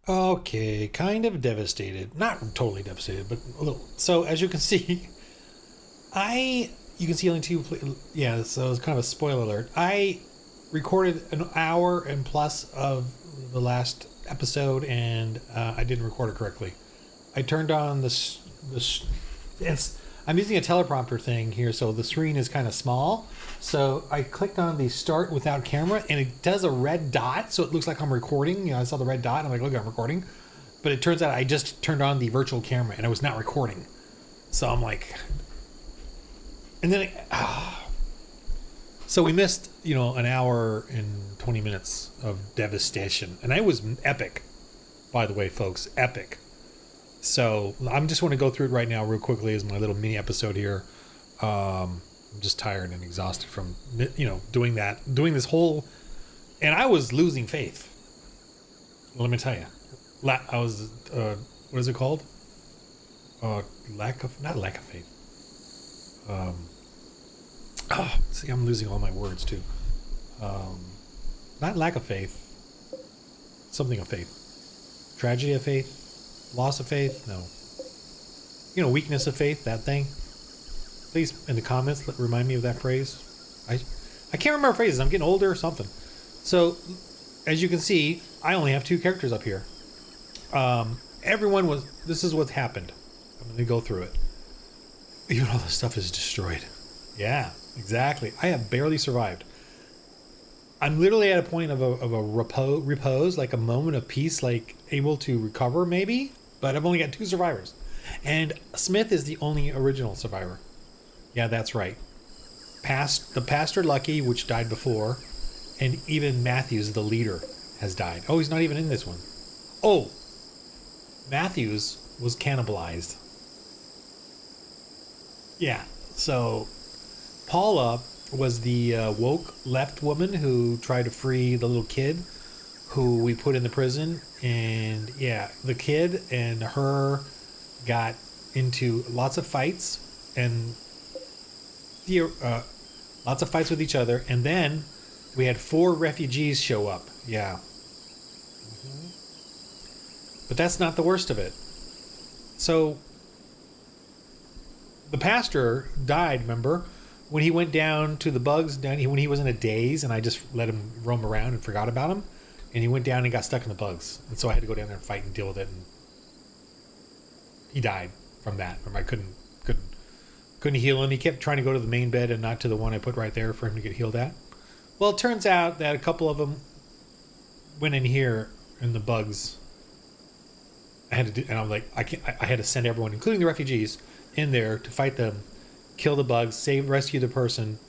Okay, kind of devastated. Not totally devastated, but a little. So as you can see, you can see only two. Yeah, so it's kind of a spoiler alert. I recorded an hour and plus of the last episode, and I didn't record it correctly. I turned on I'm using a teleprompter thing here, so the screen is kind of small. So I clicked on the start without camera, and it does a red dot, so it looks like I'm recording. I saw the red dot, and I'm like, okay, I'm recording. But it turns out I just turned on the virtual camera, and I was not recording. So I'm like, and then so we missed, an hour and 20 minutes of devastation, and I was epic, by the way, folks, epic. So I'm just want to go through it right now real quickly as my little mini episode here. I'm just tired and exhausted from, doing this whole, and I was losing faith. Let me tell you, I was, what is it called? Not lack of faith. See, I'm losing all my words too. Not lack of faith. Something of faith. Tragedy of faith. Loss of faith? No. Weakness of faith, that thing. Please, in the comments, remind me of that phrase. I can't remember phrases. I'm getting older or something. So, as you can see, I only have two characters up here. This is what happened. I'm going to go through it. Even all this stuff is destroyed. Yeah, exactly. I have barely survived. I'm literally at a point of a repose, like a moment of peace, like able to recover maybe, but I've only got two survivors. And Smith is the only original survivor. Yeah, that's right. The Pastor Lucky, which died before, and even Matthews, the leader, has died. Oh, he's not even in this one. Oh, Matthews was cannibalized. Yeah, so Paula was the woke left woman who tried to free the little kid who we put in the prison. And yeah, the kid and her got into lots of fights and lots of fights with each other. And then we had 4 refugees show up. Yeah. But that's not the worst of it. So the pastor died, remember? When he went down to the bugs, when he was in a daze, and I just let him roam around and forgot about him, and he went down and got stuck in the bugs, and so I had to go down there and fight and deal with it, and he died from that. I couldn't heal him. He kept trying to go to the main bed and not to the one I put right there for him to get healed at. Well, it turns out that a couple of them went in here in the bugs. I had to send everyone, including the refugees, in there to fight them. Kill the bugs, rescue the person.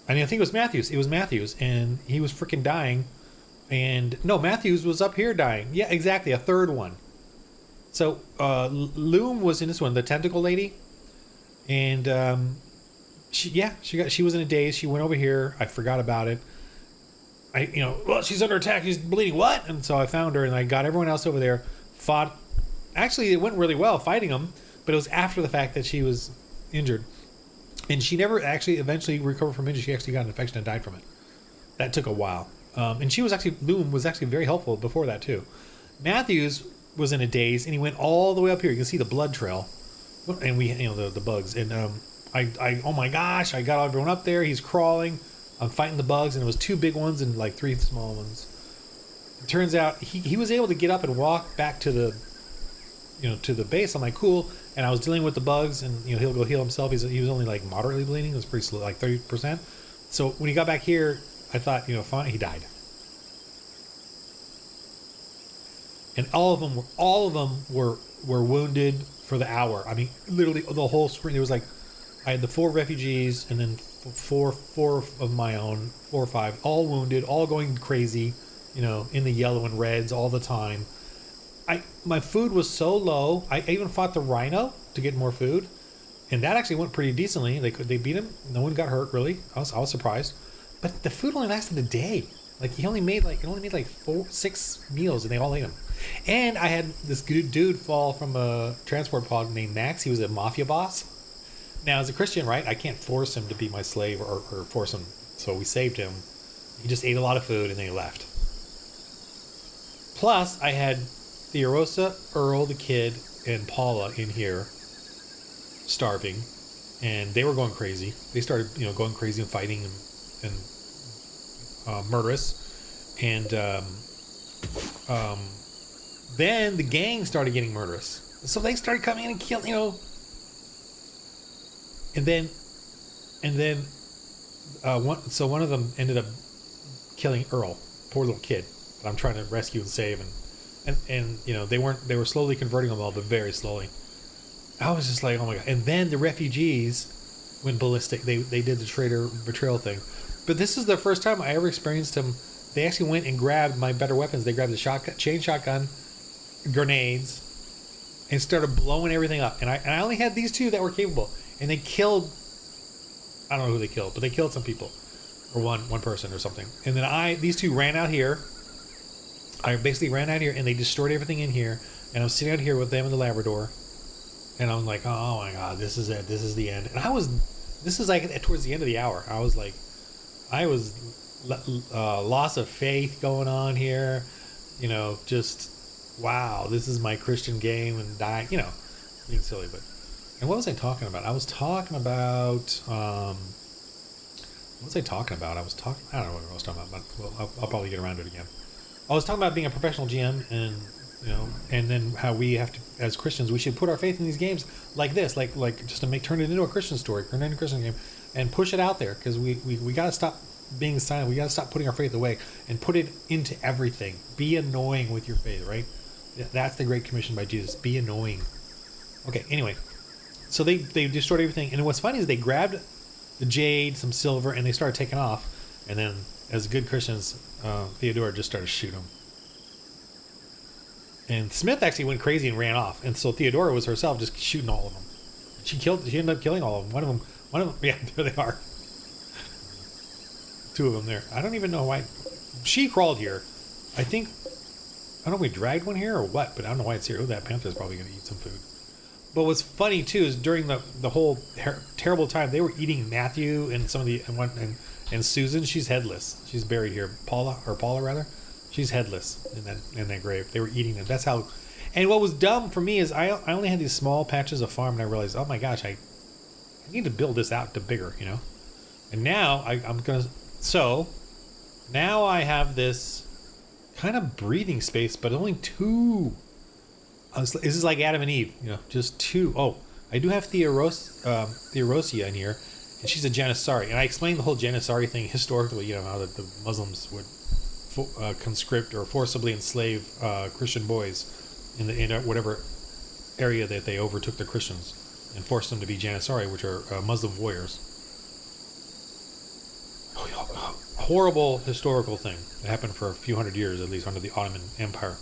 I think it was Matthews. It was Matthews, and he was freaking dying. And no, Matthews was up here dying. Yeah, exactly, a third one. So Loom was in this one, the tentacle lady, and she was in a daze. She went over here. I forgot about it. She's under attack. She's bleeding. What? And so I found her, and I got everyone else over there. Fought. Actually, it went really well fighting them, but it was after the fact that she was injured, and she never actually eventually recovered from injury. She actually got an infection and died from it. That took a while, and Loom was actually very helpful before that too. Matthews was in a daze, and he went all the way up here. You can see the blood trail, and the bugs. And oh my gosh, I got everyone up there. He's crawling. I'm fighting the bugs, and it was 2 big ones and like 3 small ones. It turns out he was able to get up and walk back to the base. I'm like, cool. And I was dealing with the bugs, and he'll go heal himself. He was only like moderately bleeding. It was pretty slow, like 30%. So when he got back here, I thought, fine. He died. And all of them were wounded for the hour. I mean, literally the whole screen. It was like I had the 4 refugees, and then four of my own, 4 or 5, all wounded, all going crazy, in the yellow and reds all the time. My food was so low. I even fought the rhino to get more food, and that actually went pretty decently. They beat him. No one got hurt really. I was surprised, but the food only lasted a day. Like it only made like 4-6 meals, and they all ate them. And I had this good dude fall from a transport pod named Max. He was a mafia boss. Now, as a Christian, right, I can't force him to be my slave or force him. So we saved him. He just ate a lot of food and then he left. Plus, I had Theorosa, Earl, the kid, and Paula in here, starving, and they were going crazy. They started, going crazy and fighting and murderous, and then the gang started getting murderous. So they started coming in and killing, and then one of them ended up killing Earl, poor little kid that I'm trying to rescue and save, and they were slowly converting them all, but very slowly. I was just like, oh my god. And then the refugees went ballistic. They did the traitor betrayal thing. But this is the first time I ever experienced them. They actually went and grabbed my better weapons. They grabbed the chain shotgun, grenades, and started blowing everything up. And I only had these two that were capable. And they killed, I don't know who they killed, but they killed some people. Or one person or something. And then these two ran out here. I basically ran out here and they destroyed everything in here. And I'm sitting out here with them in the Labrador. And I'm like, oh my god, this is it. This is the end. And this is like towards the end of the hour. I was loss of faith going on here. Just, wow, this is my Christian game and dying, being silly. And what was I talking about? I was talking about, what was I talking about? I don't know what I was talking about, but I'll probably get around to it again. I was talking about being a professional GM and, and then how we have to, as Christians, we should put our faith in these games like this, like just to turn it into a Christian story, turn it into a Christian game, and push it out there, because we got to stop being silent. We got to stop putting our faith away and put it into everything. Be annoying with your faith, right? That's the Great Commission by Jesus. Be annoying. Okay, anyway. So they destroyed everything. And what's funny is they grabbed the jade, some silver, and they started taking off. And then, as good Christians, Theodora just started shooting them. And Smith actually went crazy and ran off. And so Theodora was herself just shooting all of them. She ended up killing all of them. One of them, yeah, there they are. Two of them there. I don't even know why. She crawled here. I don't know if we dragged one here or what, but I don't know why it's here. Oh, that panther's probably going to eat some food. But what's funny too is during the whole terrible time, they were eating Matthew and some of the and Susan. She's headless. She's buried here. Paula rather. She's headless in that grave. They were eating them. That's how. And what was dumb for me is I only had these small patches of farm, and I realized, oh my gosh, I need to build this out to bigger, And now I'm gonna. So now I have this kind of breathing space, but only two. This is like Adam and Eve, just two. Oh, I do have Theorosia in here, and she's a Janissary. And I explained the whole Janissary thing historically, how the Muslims would conscript or forcibly enslave Christian boys in whatever area that they overtook the Christians and forced them to be Janissary, which are Muslim warriors. Horrible historical thing that happened for a few hundred years, at least, under the Ottoman Empire.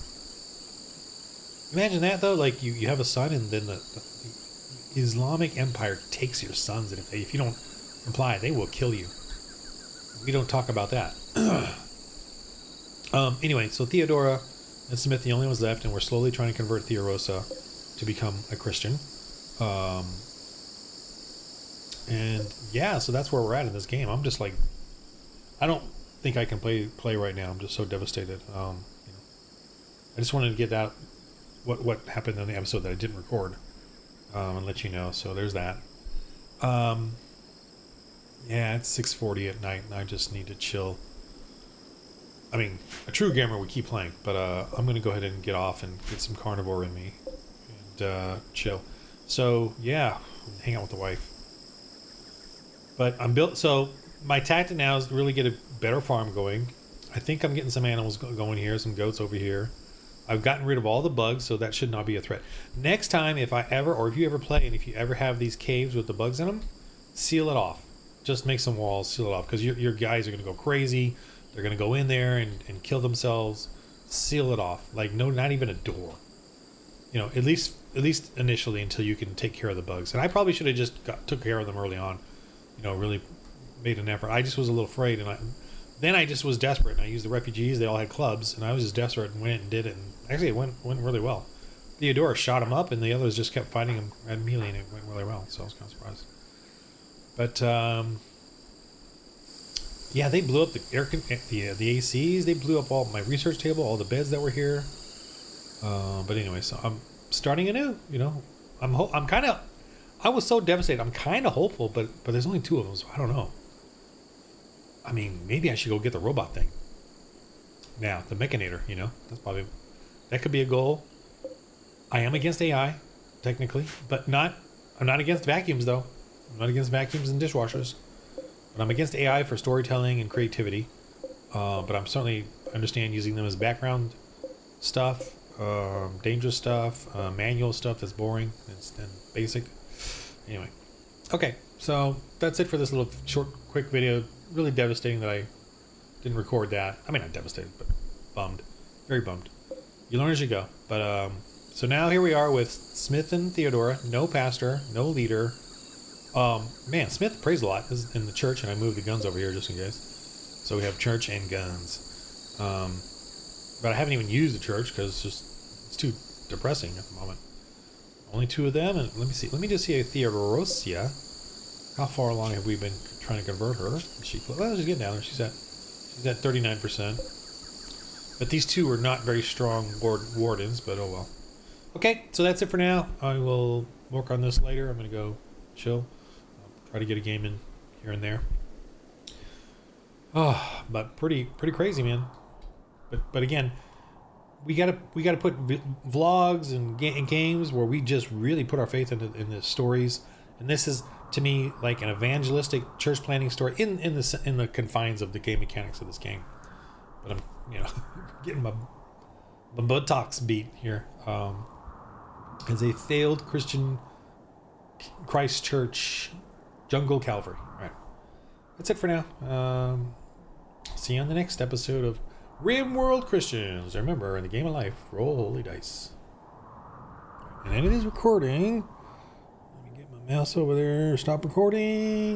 Imagine that, though. Like, you have a son, and then the Islamic Empire takes your sons, and if you don't comply, they will kill you. We don't talk about that. Anyway, so Theodora and Smith, the only ones left, and we're slowly trying to convert Theorosa to become a Christian. And yeah, so that's where we're at in this game. I'm just like, I don't think I can play right now. I'm just so devastated. I just wanted to get out what happened in the episode that I didn't record, and let you know. So there's that. Yeah, it's 6:40 at night, and I just need to chill. I mean, a true gamer would keep playing, but I'm gonna go ahead and get off and get some carnivore in me and chill. So yeah, hang out with the wife. But I'm built. So my tactic now is to really get a better farm going. I think I'm getting some animals going here, some goats over here. I've gotten rid of all the bugs, so that should not be a threat. Next time, if you ever play, and if you ever have these caves with the bugs in them, seal it off. Just make some walls, seal it off, because your guys are going to go crazy. They're going to go in there and kill themselves. Seal it off. Like, no, not even a door. At least initially, until you can take care of the bugs. And I probably should have just took care of them early on. Really made an effort. I just was a little afraid, and then I just was desperate, and I used the refugees. They all had clubs, and I was just desperate and went and did it. And actually, it went really well. Theodora shot him up, and the others just kept fighting him at melee, and it went really well. So I was kind of surprised. But yeah, they blew up the ACs. They blew up all my research table, all the beds that were here. But anyway, so I'm starting anew. I'm kind of. I was so devastated. I'm kind of hopeful, but there's only 2 of them, so I don't know. I mean, maybe I should go get the robot thing. Now, the Mechanator. That could be a goal. I am against AI, technically, but I'm not against vacuums though. I'm not against vacuums and dishwashers, but I'm against AI for storytelling and creativity. But I'm certainly understand using them as background stuff, dangerous stuff, manual stuff that's boring and basic. Anyway, okay, so that's it for this little short, quick video. Really devastating that I didn't record that. I mean, not devastated, but bummed, very bummed. You learn as you go. But so now here we are with Smith and Theodora. No pastor, no leader. Man, Smith prays a lot in the church, and I moved the guns over here just in case. So we have church and guns. But I haven't even used the church because it's too depressing at the moment. Only 2 of them, and let me see. Let me just see a Theodorosia. How far along have we been trying to convert her? Well, she's getting down there. She's at 39%. But these 2 are not very strong wardens, but oh well. Okay, so that's it for now. I will work on this later. I'm going to go chill. Try to get a game in here and there. Oh, but pretty crazy, man. But again, we gotta put vlogs and games where we just really put our faith in the stories. And this is, to me, like an evangelistic church planting story in the confines of the game mechanics of this game. But I'm getting my buttocks beat here. As a failed Christian Christchurch Jungle Calvary. All right, that's it for now. See you on the next episode of Rimworld Christians. Remember, in the game of life, roll holy dice. And then it is recording. Let me get my mouse over there. Stop recording.